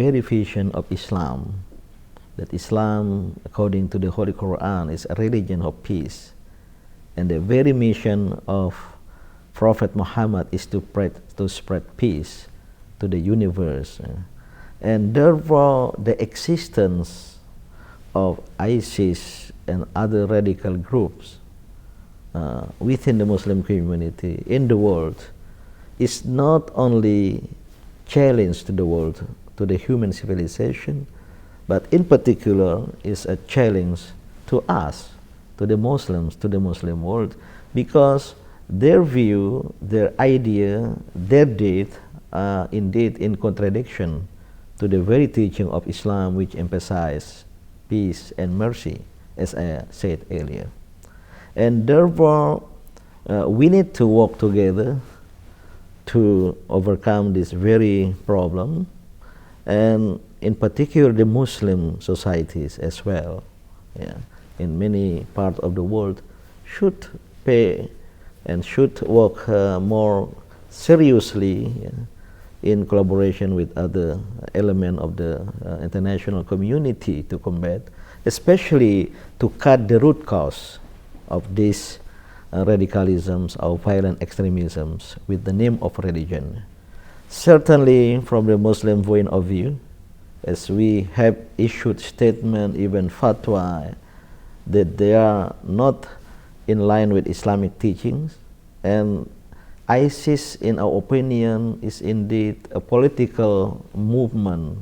very vision of Islam, that Islam, according to the Holy Quran, is a religion of peace. And the very mission of Prophet Muhammad is to spread peace to the universe. And therefore, the existence of ISIS and other radical groups within the Muslim community in the world is not only challenge to the world, to the human civilization, but in particular is a challenge to us, to the Muslims, to the Muslim world, because their view, their idea, their deed are indeed in contradiction to the very teaching of Islam, which emphasizes peace and mercy, as I said earlier. And therefore, we need to work together to overcome this very problem, and in particular the Muslim societies as well, in many parts of the world, should pay and should work more seriously in collaboration with other elements of the international community to combat, especially to cut the root cause of these radicalisms or violent extremisms with the name of religion. Certainly, from the Muslim point of view, as we have issued statement, even fatwa, that they are not in line with Islamic teachings, and ISIS, in our opinion, is indeed a political movement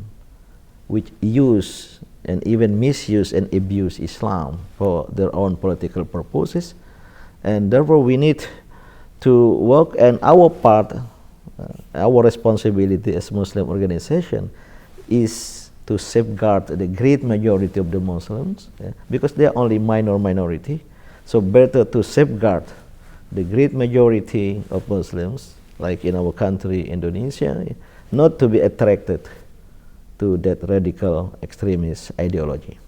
which use and even misuse and abuse Islam for their own political purposes, and therefore we need to work, and our part, our responsibility as Muslim organization is to safeguard the great majority of the Muslims, because they are only minority. So better to safeguard the great majority of Muslims, like in our country, Indonesia, not to be attracted to that radical extremist ideology.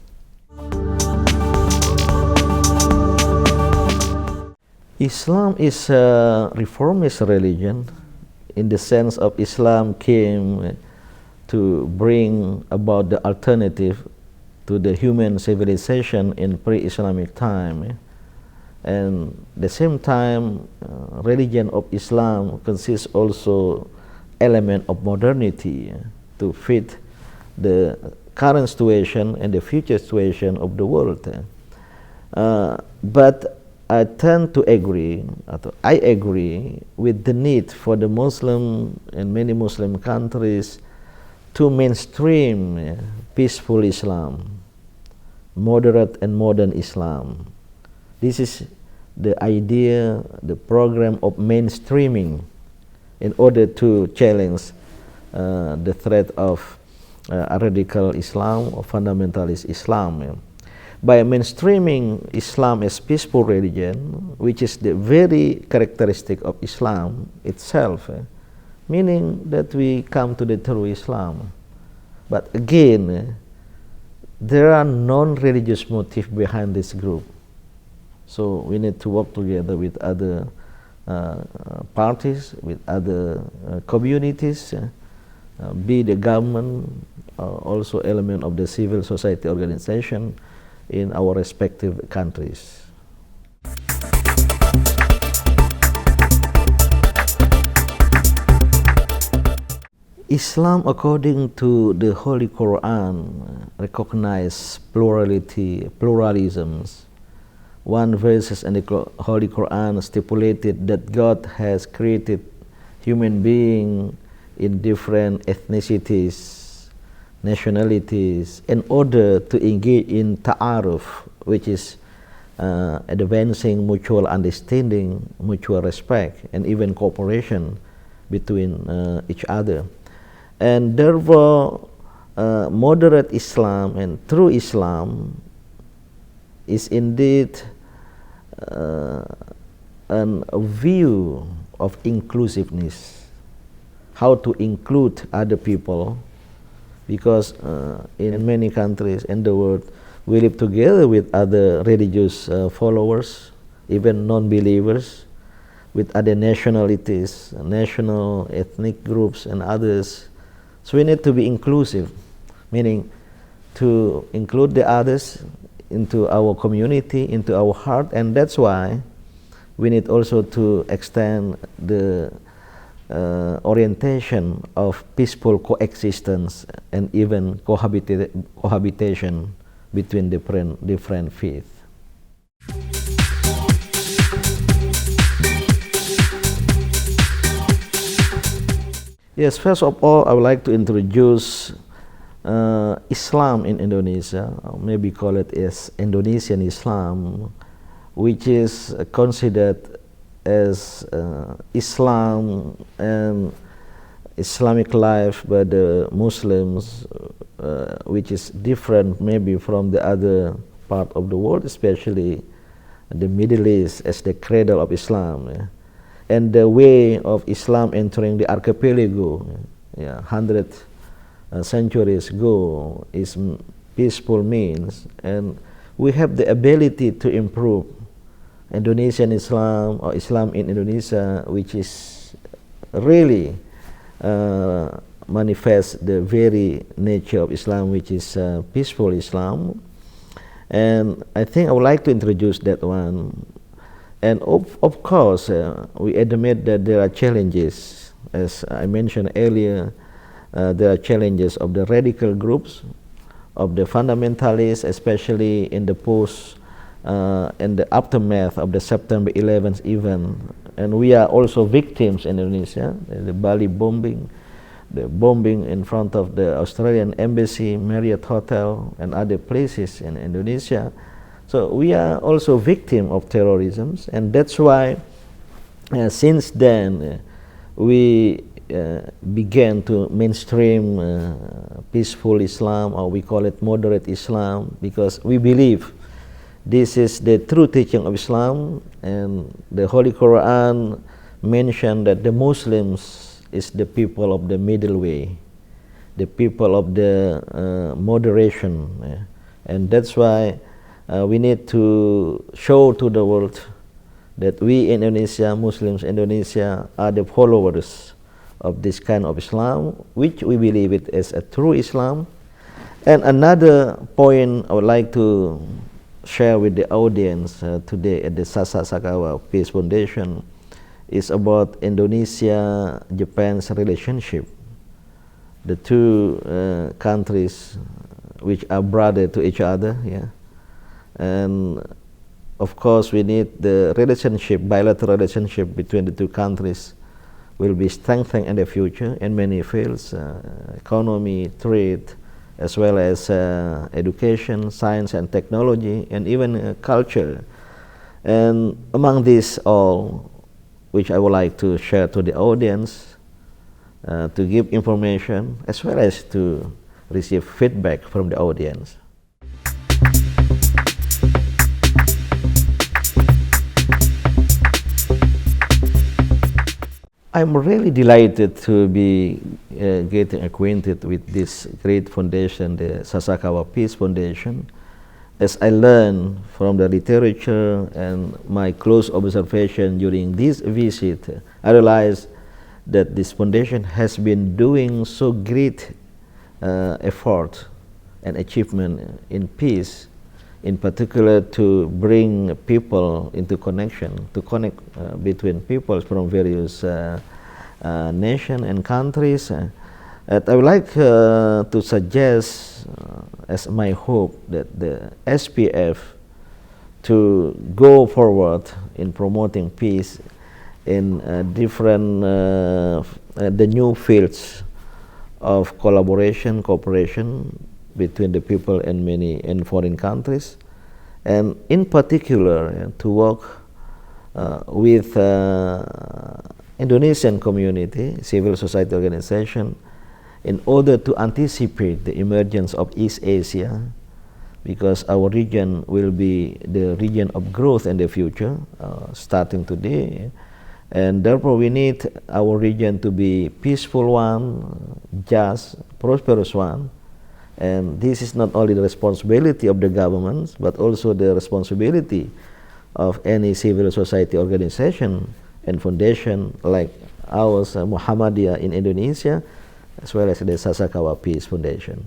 Islam is a reformist religion in the sense of Islam came to bring about the alternative to the human civilization in pre-Islamic time. And at the same time, religion of Islam consists also element of modernity to fit the current situation and the future situation of the world. But I tend to agree, I agree with the need for the Muslim and many Muslim countries to mainstream peaceful Islam, moderate and modern Islam. This is the idea, the program of mainstreaming in order to challenge the threat of a radical Islam or fundamentalist Islam. By mainstreaming Islam as peaceful religion, which is the very characteristic of Islam itself, meaning that we come to the true Islam. But again, there are non-religious motives behind this group. So we need to work together with other parties, with other communities, be the government, also element of the civil society organization in our respective countries. Islam, according to the Holy Quran, recognizes pluralisms. One verse in the Holy Quran stipulated that God has created human beings in different ethnicities, nationalities, in order to engage in ta'aruf, which is advancing mutual understanding, mutual respect, and even cooperation between each other. And therefore, moderate Islam and true Islam is indeed a view of inclusiveness, how to include other people, because in many countries in the world we live together with other religious followers, even non-believers, with other nationalities, national ethnic groups and others. So we need to be inclusive. meaning to include the others into our community, into our heart, and that's why we need also to extend the orientation of peaceful coexistence and even cohabitation between different faiths. Yes, first of all, I would like to introduce Islam in Indonesia, or maybe call it as Indonesian Islam, which is considered as Islam and Islamic life by the Muslims, which is different maybe from the other part of the world, especially the Middle East as the cradle of Islam. And the way of Islam entering the archipelago 100 centuries ago is peaceful means, and we have the ability to improve Indonesian Islam or Islam in Indonesia, which is really manifests the very nature of Islam, which is peaceful Islam. And I think I would like to introduce that one. And of course, we admit that there are challenges. As I mentioned earlier, there are challenges of the radical groups, of the fundamentalists, especially in the in the aftermath of the September 11th event. And we are also victims in Indonesia, the Bali bombing, the bombing in front of the Australian Embassy, Marriott Hotel, and other places in Indonesia. So we are also victim of terrorism, and that's why since then we began to mainstream peaceful Islam, or we call it moderate Islam, because we believe this is the true teaching of Islam, and the Holy Quran mentioned that the Muslims is the people of the middle way, the people of the moderation, and that's why we need to show to the world that we in Indonesia, Muslims in Indonesia, are the followers of this kind of Islam, which we believe it as a true Islam. And another point I would like to share with the audience today at the Sasakawa Peace Foundation is about Indonesia-Japan's relationship. The two countries which are brother to each other, and of course we need the relationship, bilateral relationship between the two countries will be strengthened in the future in many fields, economy, trade, as well as education, science and technology, and even culture. And among these all, which I would like to share to the audience, to give information as well as to receive feedback from the audience. I'm really delighted to be getting acquainted with this great foundation, the Sasakawa Peace Foundation. As I learned from the literature and my close observation during this visit, I realized that this foundation has been doing so great effort and achievement in peace, in particular to bring people into connection, to connect between people from various nations and countries. I would like to suggest as my hope that the SPF to go forward in promoting peace in different the new fields of collaboration, cooperation between the people in many foreign countries, and in particular to work with Indonesian community, civil society organization, in order to anticipate the emergence of East Asia, because our region will be the region of growth in the future, starting today, and therefore we need our region to be peaceful one, just, prosperous one. And this is not only the responsibility of the governments, but also the responsibility of any civil society organization and foundation like ours, Muhammadiyah in Indonesia, as well as the Sasakawa Peace Foundation.